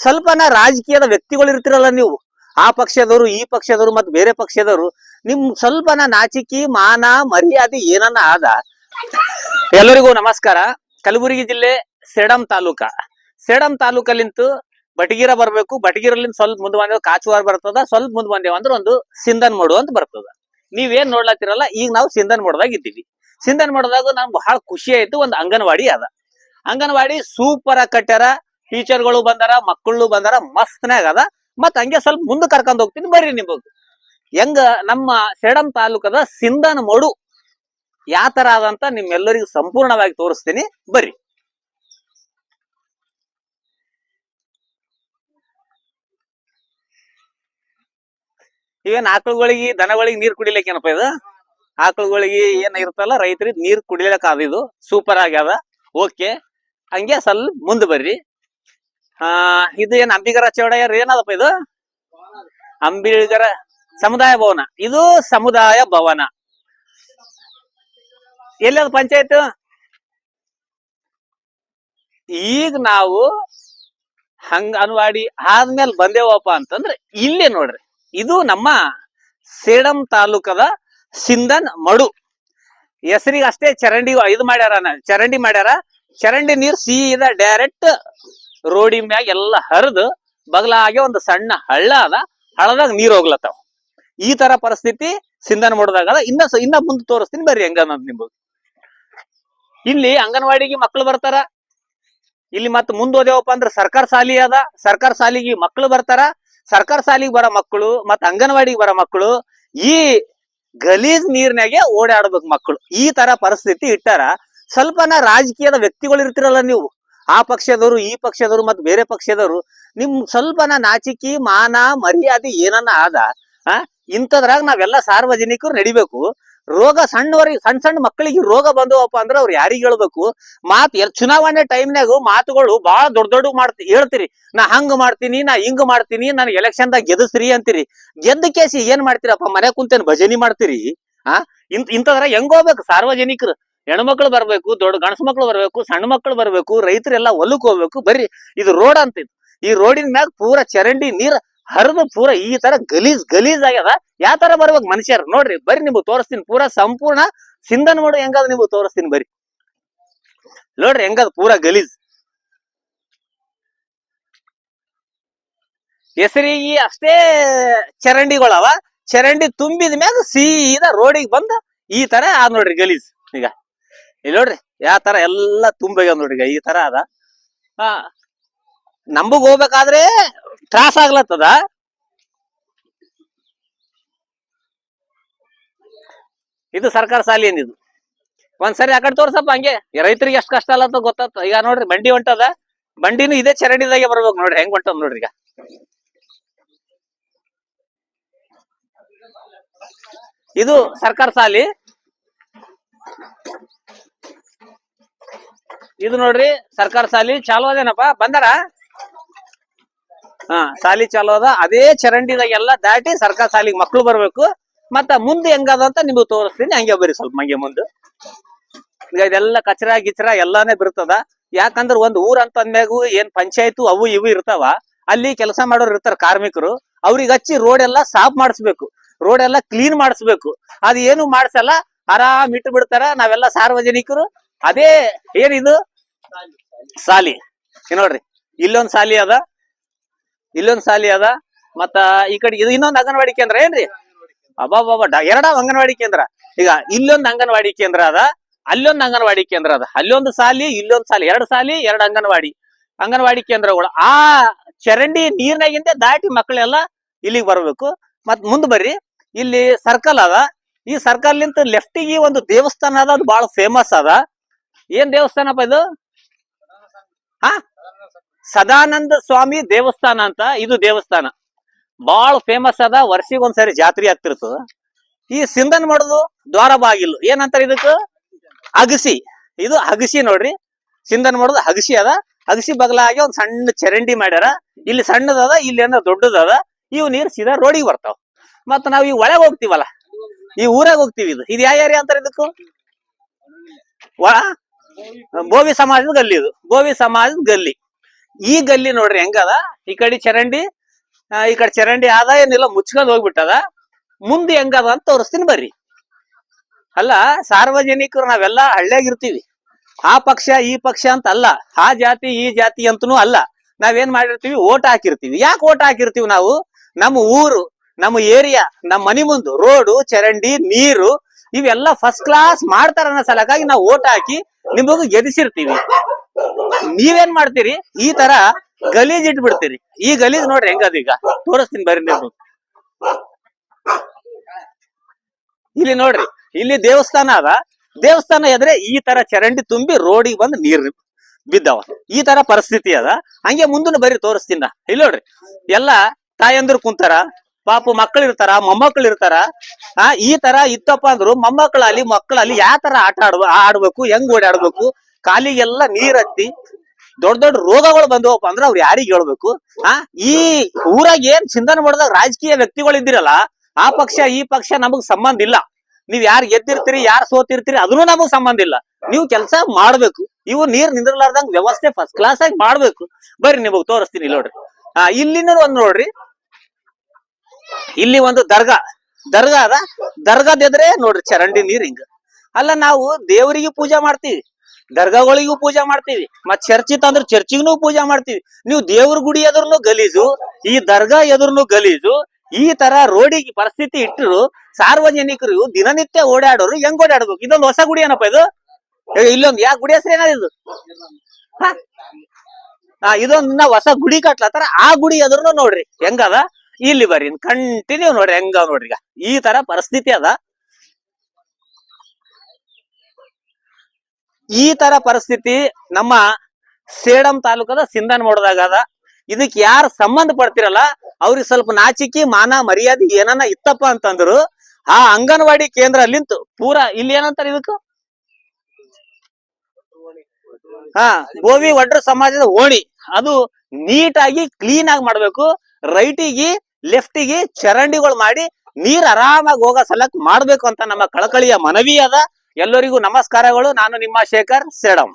ಸ್ವಲ್ಪನ ರಾಜಕೀಯದ ವ್ಯಕ್ತಿಗಳು ಇರ್ತಿರಲ್ಲ ನೀವು, ಆ ಪಕ್ಷದವರು ಈ ಪಕ್ಷದವರು ಮತ್ತೆ ಬೇರೆ ಪಕ್ಷದವರು, ನಿಮ್ ಸ್ವಲ್ಪನ ನಾಚಿಕೆ ಮಾನ ಮರ್ಯಾದೆ ಏನನ್ನ ಆದ? ಎಲ್ಲರಿಗೂ ನಮಸ್ಕಾರ. ಕಲಬುರಗಿ ಜಿಲ್ಲೆ ಸೇಡಂ ತಾಲೂಕಲ್ಲಿಂತ ಬಟಗಿರ ಬರ್ಬೇಕು. ಬಟಗಿರಲ್ಲಿಂದ ಸ್ವಲ್ಪ ಮುಂದೆ ಬಂದೇವ್ ಕಾಚುವಾರ ಬರ್ತದ. ಸ್ವಲ್ಪ ಮುಂದೆ ಬಂದೇವ್ ಅಂದ್ರೆ ಒಂದು ಸಿಂಧನ್ ಮೋಡು ಅಂತ ಬರ್ತದ. ನೀವೇನ್ ನೋಡ್ಲತ್ತಿರಲ್ಲ, ಈಗ ನಾವು ಸಿಂಧನ್ ಮೋಡದಾಗ ಇದ್ದೀವಿ. ಸಿಂಧನ್ ಮೋಡದಾಗ ನಮ್ಗೆ ಬಹಳ ಖುಷಿ ಆಯ್ತು. ಒಂದು ಅಂಗನವಾಡಿ ಅದ. ಅಂಗನವಾಡಿ ಸೂಪರ್ ಆಗಿ ಕಟ್ಟಾರ. ಟೀಚರ್ಗಳು ಬಂದಾರ, ಮಕ್ಕಳು ಬಂದಾರ, ಮಸ್ತ್ನಾಗ ಅದ. ಮತ್ ಹಂಗೆ ಸ್ವಲ್ಪ ಮುಂದೆ ಕರ್ಕೊಂಡ್ ಹೋಗ್ತೀನಿ ಬರ್ರಿ. ನಿಮಗೆ ಹೆಂಗ ನಮ್ಮ ಸೇಡಂ ತಾಲೂಕದ ಸಿಂಧನ್ ಮೋಡು ಯಾವ ತರ ಅದಂತ ನಿಮ್ಮೆಲ್ಲರಿಗೂ ಸಂಪೂರ್ಣವಾಗಿ ತೋರಿಸ್ತೀನಿ ಬರ್ರಿ. ಇವೇನ್ ಆಕಳುಗಳಿಗೆ ದನಗಳಿಗೆ ನೀರ್ ಕುಡಿಲಿಕ್ಕೆ ಏನಪ್ಪ ಇದು? ಆಕಳುಗಳಿಗೆ ಏನ್ ಇರ್ತಲ್ಲ ರೈತರಿಗೆ ನೀರ್ ಕುಡಿಲಿಕ್ಕೆ ಅದ. ಇದು ಸೂಪರ್ ಆಗ್ಯದ. ಓಕೆ, ಹಂಗೆ ಸ್ವಲ್ಪ ಮುಂದೆ ಬರ್ರಿ. ಇದು ಏನ್ ಅಂಬಿಗರ ಚೌಡಯ್ಯರ್ ಏನದಪ್ಪ ಇದು? ಅಂಬಿಗರ ಸಮುದಾಯ ಭವನ. ಇದು ಸಮುದಾಯ ಭವನ ಎಲ್ಲದ ಪಂಚಾಯತ್? ಈಗ ನಾವು ಅಂಗನವಾಡಿ ಆದ್ಮೇಲೆ ಬಂದೇವಪ್ಪ ಅಂತಂದ್ರೆ ಇಲ್ಲೇ ನೋಡ್ರಿ. ಇದು ನಮ್ಮ ಸೇಡಂ ತಾಲೂಕದ ಸಿಂಧನ್ ಮಡು. ಹೆಸರಿಗೆ ಅಷ್ಟೇ ಚರಂಡಿ ಇದು ಮಾಡ್ಯಾರ, ಚರಂಡಿ ಮಾಡ್ಯಾರ. ಚರಂಡಿ ನೀರ್ ಸೀದಾ ಡೈರೆಕ್ಟ್ ರೋಡಿ ಮ್ಯಾಗ ಎಲ್ಲ ಹರಿದು ಬಗಲಾಗೆ ಒಂದು ಸಣ್ಣ ಹಳ್ಳ ಅದ. ಹಳ್ಳದಾಗ ನೀರ್ ಹೋಗ್ಲತ್ತಾವ. ಈ ತರ ಪರಿಸ್ಥಿತಿ ಸಿಂಧನ್ ಮೋಡದಾಗ. ಇನ್ನ ಮುಂದೆ ತೋರಿಸ್ತೀನಿ ಬರ್ರಿ ಹೆಂಗ ನಿಮ್ಗೆ. ಇಲ್ಲಿ ಅಂಗನವಾಡಿಗೆ ಮಕ್ಳು ಬರ್ತಾರ. ಇಲ್ಲಿ ಮತ್ ಮುಂದ್ ಹೋದೇವಪ್ಪ ಅಂದ್ರೆ ಸರ್ಕಾರ ಶಾಲಿ ಅದ. ಸರ್ಕಾರ ಶಾಲಿಗೆ ಮಕ್ಳು ಬರ್ತಾರ. ಸರ್ಕಾರ ಶಾಲಿಗೆ ಬರೋ ಮಕ್ಕಳು ಮತ್ ಅಂಗನವಾಡಿಗೆ ಬರೋ ಮಕ್ಕಳು ಈ ಗಲೀಜ್ ನೀರ್ನಾಗೆ ಓಡಾಡ್ಬೇಕು ಮಕ್ಕಳು. ಈ ತರ ಪರಿಸ್ಥಿತಿ ಇಟ್ಟಾರ. ಸ್ವಲ್ಪನ ರಾಜಕೀಯದ ವ್ಯಕ್ತಿಗಳು ಇರ್ತಿರಲ್ಲ ನೀವು, ಆ ಪಕ್ಷದವರು ಈ ಪಕ್ಷದವರು ಮತ್ತೆ ಬೇರೆ ಪಕ್ಷದವರು, ನಿಮ್ ಸ್ವಲ್ಪನ ನಾಚಿಕೆ ಮಾನ ಮರ್ಯಾದೆ ಏನನ್ನ ಆದ? ಇಂಥದ್ರಾಗ ನಾವೆಲ್ಲ ಸಾರ್ವಜನಿಕರು ನಡಿಬೇಕು. ರೋಗ ಸಣ್ಣ ಮಕ್ಕಳಿಗೆ ರೋಗ ಬಂದವಪ್ಪ ಅಂದ್ರೆ ಅವ್ರು ಯಾರಿಗ್ ಹೇಳ್ಬೇಕು? ಚುನಾವಣೆ ಟೈಮ್ನಾಗ ಮಾತುಗಳು ಬಹಳ ದೊಡ್ಡ ಹೇಳ್ತೀರಿ. ನಾ ಹಂಗ ಮಾಡ್ತೀನಿ, ನಾ ಹಿಂಗ್ ಮಾಡ್ತೀನಿ, ನಾನು ಎಲೆಕ್ಷನ್ದಾಗ ಗೆದಸ್ರಿ ಅಂತೀರಿ. ಗೆದ್ದ ಕೇಸಿ ಏನ್ ಮಾಡ್ತೀರಪ್ಪ? ಮನೆ ಕುಂತೇನ್ ಭಜನಿ ಮಾಡ್ತೀರಿ? ಇಂಥದ್ರಾಗ ಹೆಂಗ್ ಹೋಗ್ಬೇಕು ಸಾರ್ವಜನಿಕರು? ಹೆಣ್ಮಕ್ಳು ಬರ್ಬೇಕು, ದೊಡ್ಡ ಗಣಸ ಮಕ್ಳು ಬರ್ಬೇಕು, ಸಣ್ಣ ಮಕ್ಳು ಬರ್ಬೇಕು, ರೈತರೆಲ್ಲ ಹೊಲಕ್ ಹೋಗ್ಬೇಕು. ಬರ್ರಿ, ಇದು ರೋಡ್ ಅಂತ. ಈ ರೋಡಿನ ಮ್ಯಾಗ ಪೂರ ಚರಂಡಿ ನೀರ್ ಹರಿದು ಪೂರ ಈ ತರ ಗಲೀಜ್ ಆಗ್ಯದ. ಯಾವ ತರ ಬರ್ಬೇಕು ಮನುಷ್ಯರು? ನೋಡ್ರಿ ಬರ್ರಿ, ನಿಮ್ಗೆ ತೋರಿಸ್ತೀನಿ. ಪೂರ ಸಂಪೂರ್ಣ ಸಿಂಧನ್ ಮೋಡು ಹೆಂಗದ ನಿಮ್ಗೆ ತೋರಿಸ್ತೀನಿ ಬರ್ರಿ. ನೋಡ್ರಿ ಹೆಂಗದ ಪೂರ ಗಲೀಜ್. ಹೆಸರಿಗೆ ಅಷ್ಟೇ ಚರಂಡಿಗಳವ. ಚರಂಡಿ ತುಂಬಿದ ಮ್ಯಾಗ ಸೀದಾ ರೋಡಿಗೆ ಬಂದ ಈ ತರ ಆದ್ ನೋಡ್ರಿ ಗಲೀಜ್. ಈಗ ಇಲ್ಲಿ ನೋಡ್ರಿ ಯಾವ ತರ ಎಲ್ಲಾ ತುಂಬಿಗ್ಯಾವ ನೋಡ್ರಿ. ಈ ತರ ಅದ. ನಮಗ್ ಹೋಗ್ಬೇಕಾದ್ರೆ ತ್ರಾಸ ಆಗ್ಲತ್ತದ. ಇದು ಸರ್ಕಾರ ಶಾಲಿ ಏನಿದು? ಒಂದ್ಸರಿ ಆ ಕಡೆ ತೋರ್ಸಪ್ಪ. ಹಂಗೆ ರೈತರಿಗೆ ಎಷ್ಟು ಕಷ್ಟ ಅಲ್ಲತ್ತ ಗೊತ್ತಾತ. ಈಗ ನೋಡ್ರಿ ಬಂಡಿ ಹೊಂಟದ. ಬಂಡಿನೂ ಇದೇ ಚರಂಡಿದಾಗೆ ಬರ್ಬೇಕು. ನೋಡ್ರಿ ಹೆಂಗ್ ಹೊಂಟದ ನೋಡ್ರಿ. ಈಗ ಇದು ಸರ್ಕಾರ ಶಾಲಿ. ಇದು ನೋಡ್ರಿ ಸರ್ಕಾರ ಶಾಲಿ ಚಾಲು ಅದೇನಪ್ಪ. ಬಂದಾರ? ಶಾಲಿ ಚಾಲು ಅದ. ಅದೇ ಚರಂಡಿದಾಗೆಲ್ಲ ದಾಟಿ ಸರ್ಕಾರ ಶಾಲಿಗೆ ಮಕ್ಳು ಬರ್ಬೇಕು. ಮತ್ತ ಮುಂದೆ ಹೆಂಗದ ಅಂತ ನಿಮ್ಗೆ ತೋರಿಸ್ತೀನಿ. ಹಂಗೆ ಬರ್ರಿ ಸ್ವಲ್ಪ ಹಂಗೆ ಮುಂದೆ. ಈಗ ಇದೆಲ್ಲ ಕಚರಾ ಗಿಚರಾ ಎಲ್ಲಾನೇ ಬಿರ್ತದ. ಯಾಕಂದ್ರ ಒಂದ್ ಊರ್ ಅಂತ ಅಂದ್ಮ್ಯಾಗು ಏನ್ ಪಂಚಾಯತ್ ಅವು ಇವು ಇರ್ತಾವ. ಅಲ್ಲಿ ಕೆಲಸ ಮಾಡೋರು ಇರ್ತಾರ, ಕಾರ್ಮಿಕರು. ಅವ್ರಿಗೆ ಹಚ್ಚಿ ರೋಡ್ ಎಲ್ಲಾ ಸಾಫ್ ಮಾಡಿಸ್ಬೇಕು, ರೋಡ್ ಎಲ್ಲಾ ಕ್ಲೀನ್ ಮಾಡಿಸ್ಬೇಕು. ಅದ್ ಏನು ಮಾಡ್ಸಲ್ಲ, ಆರಾಮ್ ಇಟ್ಟು ಬಿಡ್ತಾರ. ನಾವೆಲ್ಲ ಸಾರ್ವಜನಿಕರು ಅದೇ ಏನಿದು ಶಾಲಿ. ನೋಡ್ರಿ ಇಲ್ಲೊಂದ್ ಶಾಲಿ ಅದ, ಇಲ್ಲೊಂದ್ ಶಾಲಿ ಅದ. ಮತ್ತ ಈ ಕಡೆ ಇದು ಇನ್ನೊಂದು ಅಂಗನವಾಡಿ ಕೇಂದ್ರ ಏನ್ರಿ? ಅಬ್ಬಾಬಾಬಾ, ಎರಡ ಅಂಗನವಾಡಿ ಕೇಂದ್ರ. ಈಗ ಇಲ್ಲೊಂದು ಅಂಗನವಾಡಿ ಕೇಂದ್ರ ಅದ, ಅಲ್ಲೊಂದು ಅಂಗನವಾಡಿ ಕೇಂದ್ರ ಅದ. ಅಲ್ಲೊಂದು ಶಾಲಿ, ಇಲ್ಲೊಂದು ಶಾಲಿ, ಎರಡು ಶಾಲಿ, ಎರಡು ಅಂಗನವಾಡಿ ಕೇಂದ್ರಗಳು. ಆ ಚರಂಡಿ ನೀರ್ನಾಗಿಂದ ದಾಟಿ ಮಕ್ಕಳೆಲ್ಲ ಇಲ್ಲಿಗೆ ಬರ್ಬೇಕು. ಮತ್ ಮುಂದ್ ಬರ್ರಿ, ಇಲ್ಲಿ ಸರ್ಕಲ್ ಅದ. ಈ ಸರ್ಕಲ್ ನಿಂತ ಲೆಫ್ಟಿಗೆ ಒಂದು ದೇವಸ್ಥಾನ ಅದ. ಅದು ಬಹಳ ಫೇಮಸ್ ಅದ. ಏನ್ ದೇವಸ್ಥಾನಪ್ಪ ಇದು? ಸದಾನಂದ ಸ್ವಾಮಿ ದೇವಸ್ಥಾನ ಅಂತ ಇದು ದೇವಸ್ಥಾನ. ಬಹಳ ಫೇಮಸ್ ಅದ. ವರ್ಷಿಗೊಂದ್ಸರಿ ಜಾತ್ರೆ ಆಗ್ತಿರ್ತದ. ಈ ಸಿಂಧನ್ ಮೋಡದು ದ್ವಾರ ಬಾಗಿಲು ಏನಂತಾರ ಇದಕ್ಕ? ಅಗಸಿ. ಇದು ಅಗಸಿ ನೋಡ್ರಿ. ಸಿಂಧನ್ ಮೋಡದು ಅಗಸಿ ಅದ. ಅಗಸಿ ಬಗಲಾಗಿ ಒಂದ್ ಸಣ್ಣ ಚರಂಡಿ ಮಾಡ್ಯಾರ. ಇಲ್ಲಿ ಸಣ್ಣದದ, ಇಲ್ಲಿ ಏನೋ ದೊಡ್ಡದದ. ಇವ್ ನೀರ್ ಸೀದಾ ರೋಡಿಗೆ ಬರ್ತಾವ. ಮತ್ತ ನಾವ್ ಈ ಒಳಗ್ ಹೋಗ್ತಿವಲ್ಲ, ಈ ಊರಾಗ ಹೋಗ್ತಿವಿ. ಇದು ಯಾವ ಏರಿಯಾ ಅಂತಾರ ಇದಕ್ಕೂ? ಬೋವಿ ಸಮಾಜದ ಗಲ್ಲಿ. ಇದು ಬೋವಿ ಸಮಾಜದ ಗಲ್ಲಿ. ಈ ಗಲ್ಲಿ ನೋಡ್ರಿ ಹೆಂಗದ, ಈ ಕಡೆ ಚರಂಡಿ ಈ ಕಡೆ ಚರಂಡಿ ಆದ ಏನಿಲ್ಲ ಮುಚ್ಕೊಂಡ್ ಹೋಗ್ಬಿಟ್ಟದ. ಮುಂದೆ ಹೆಂಗದ ಅಂತ ತೋರಿಸ್ತೀನಿ ಬರ್ರಿ. ಅಲ್ಲ ಸಾರ್ವಜನಿಕರು ನಾವೆಲ್ಲ ಹಳ್ಳಿಯಾಗಿರ್ತೀವಿ, ಆ ಪಕ್ಷ ಈ ಪಕ್ಷ ಅಂತ ಅಲ್ಲ, ಆ ಜಾತಿ ಈ ಜಾತಿ ಅಂತನೂ ಅಲ್ಲ. ನಾವೇನ್ ಮಾಡಿರ್ತೀವಿ, ಓಟ್ ಹಾಕಿರ್ತೀವಿ. ಯಾಕೆ ಓಟ್ ಹಾಕಿರ್ತೀವಿ ನಾವು? ನಮ್ಮ ಊರು, ನಮ್ಮ ಏರಿಯಾ, ನಮ್ಮ ಮನಿ ಮುಂದು ರೋಡು, ಚರಂಡಿ, ನೀರು ಇವೆಲ್ಲ ಫಸ್ಟ್ ಕ್ಲಾಸ್ ಮಾಡ್ತಾರ ಅನ್ನೋ ಸಲಕ್ಕಾಗಿ ನಾವು ಓಟ್ ಹಾಕಿ ನಿಮಗ ಗೆದಿಸಿರ್ತೀವಿ. ನೀವೇನ್ ಮಾಡ್ತೀರಿ, ಈ ತರ ಗಲೀಜ್ ಇಟ್ಬಿಡ್ತೀರಿ. ಈ ಗಲೀಜ್ ನೋಡ್ರಿ ಹೆಂಗದ, ಈಗ ತೋರಿಸ್ತೀನಿ ಬರ್ರಿ ನೀವು. ಇಲ್ಲಿ ನೋಡ್ರಿ, ಇಲ್ಲಿ ದೇವಸ್ಥಾನ ಅದ, ದೇವಸ್ಥಾನ ಎದ್ರೆ ಈ ತರ ಚರಂಡಿ ತುಂಬಿ ರೋಡಿಗೆ ಬಂದು ನೀರ್ ಬಿದ್ದವ. ಈ ತರ ಪರಿಸ್ಥಿತಿ ಅದ. ಹಂಗೆ ಮುಂದನ್ನು ಬರೀ ತೋರಿಸ್ತೀನ. ಇಲ್ಲಿ ನೋಡ್ರಿ, ಎಲ್ಲಾ ತಾಯಂದ್ರು ಕುಂತಾರ, ಪಾಪ ಮಕ್ಕಳು ಇರ್ತಾರ, ಮೊಮ್ಮಕ್ಕಳು ಇರ್ತಾರ. ಈ ತರ ಇತ್ತಪ್ಪ ಅಂದ್ರು ಮೊಮ್ಮಕ್ಕಳಲ್ಲಿ ಮಕ್ಕಳಲ್ಲಿ ಯಾವ ತರ ಆಡ್ಬೇಕು, ಹೆಂಗ್ ಓಡಾಡ್ಬೇಕು, ಕಾಲಿಗೆಲ್ಲ ನೀರ್ ಹತ್ತಿ ದೊಡ್ಡ ದೊಡ್ಡ ರೋಗಗಳು ಬಂದವಪ್ಪ ಅಂದ್ರ ಅವ್ರು ಯಾರಿಗ್ ಹೇಳ್ಬೇಕು? ಈ ಊರಾಗ ಏನ್ ಚಿಂತನೆ ಮಾಡಿದಾಗ ರಾಜಕೀಯ ವ್ಯಕ್ತಿಗಳು ಇದ್ದಿರಲ್ಲ, ಆ ಪಕ್ಷ ಈ ಪಕ್ಷ ನಮಗ್ ಸಂಬಂಧ ಇಲ್ಲ. ನೀವ್ ಯಾರು ಗೆದ್ದಿರ್ತೀರಿ, ಯಾರು ಸೋತಿರ್ತೀರಿ ಅದನ್ನು ನಮಗ್ ಸಂಬಂಧ ಇಲ್ಲ. ನೀವು ಕೆಲಸ ಮಾಡ್ಬೇಕು. ಇವು ನೀರ್ ನಿಂದ್ರಲಾರ್ದಂಗ್ ವ್ಯವಸ್ಥೆ ಫಸ್ಟ್ ಕ್ಲಾಸ್ ಆಗಿ ಮಾಡ್ಬೇಕು. ಬರ್ರಿ ನಿಮಗ್ ತೋರಿಸ್ತೀನಿ ನೋಡ್ರಿ. ಇಲ್ಲಿನ ಒಂದ್ ನೋಡ್ರಿ, ಇಲ್ಲಿ ಒಂದು ದರ್ಗಾ ಅದ. ದರ್ಗಾದೆದ್ರೆ ನೋಡ್ರಿ ಚರಂಡಿ ನೀರ್ ಹಿಂಗ. ಅಲ್ಲ ನಾವು ದೇವರಿಗೆ ಪೂಜೆ ಮಾಡ್ತೀವಿ, ದರ್ಗಾಗಳಿಗೂ ಪೂಜೆ ಮಾಡ್ತೀವಿ, ಮತ್ ಚರ್ಚ್ ಇತ್ತಂದ್ರ ಚರ್ಚಿಗೂ ಪೂಜೆ ಮಾಡ್ತೀವಿ. ನೀವು ದೇವ್ರ ಗುಡಿ ಎದುರ್ನು ಗಲೀಜು, ಈ ದರ್ಗಾ ಎದುರ್ನು ಗಲೀಜು. ಈ ತರ ರೋಡಿಗೆ ಪರಿಸ್ಥಿತಿ ಇಟ್ಟರು ಸಾರ್ವಜನಿಕರು ದಿನನಿತ್ಯ ಓಡಾಡೋರು ಹೆಂಗ್ ಓಡಾಡ್ಬೇಕು? ಇದೊಂದು ಹೊಸ ಗುಡಿ ಏನಪ್ಪ ಇದು? ಇಲ್ಲೊಂದು ಯಾವ ಗುಡಿ ಹೆಸರು ಏನಾದ್ರು? ಇದೊಂದು ಹೊಸ ಗುಡಿ ಕಟ್ಲತ್ತಾರ. ಆ ಗುಡಿ ಎದುರ್ನು ನೋಡ್ರಿ ಹೆಂಗದ. ಇಲ್ಲಿ ಬರ್ರಿ ಕಂಟಿನ್ಯೂ ನೋಡ್ರಿ ಹೆಂಗ ನೋಡ್ರಿ. ಈಗ ಈ ತರ ಪರಿಸ್ಥಿತಿ ಅದ. ಈ ತರ ಪರಿಸ್ಥಿತಿ ನಮ್ಮ ಸೇಡಂ ತಾಲೂಕದ ಸಿಂಧನ್ ಮಾಡೋದಾಗ ಅದ. ಇದಕ್ ಯಾರು ಸಂಬಂಧ ಪಡ್ತಿರಲ್ಲ ಅವ್ರಿಗೆ ಸ್ವಲ್ಪ ನಾಚಿಕೆ ಮಾನ ಮರ್ಯಾದೆ ಏನನ್ನ ಇತ್ತಪ್ಪ ಅಂತಂದ್ರು ಆ ಅಂಗನವಾಡಿ ಕೇಂದ್ರ ಅಲ್ಲಿಂತು ಪೂರಾ ಇಲ್ಲಿ ಏನಂತಾರ ಇದಕ್ಕ, ಬೋವಿ ಒಡ್ರ ಸಮಾಜದ ಓಣಿ ಅದು ನೀಟಾಗಿ ಕ್ಲೀನ್ ಆಗಿ ಮಾಡ್ಬೇಕು. ರೈಟಿಗೆ ಲೆಫ್ಟಿಗೆ ಚರಂಡಿಗಳು ಮಾಡಿ ನೀರ್ ಆರಾಮಾಗಿ ಹೋಗೋ ಸಲಕ್ ಮಾಡ್ಬೇಕು ಅಂತ ನಮ್ಮ ಕಳಕಳಿಯ ಮನವಿ ಅದ. ಎಲ್ಲರಿಗೂ ನಮಸ್ಕಾರಗಳು. ನಾನು ನಿಮ್ಮ ಶೇಖರ್ ಸೇಡಂ.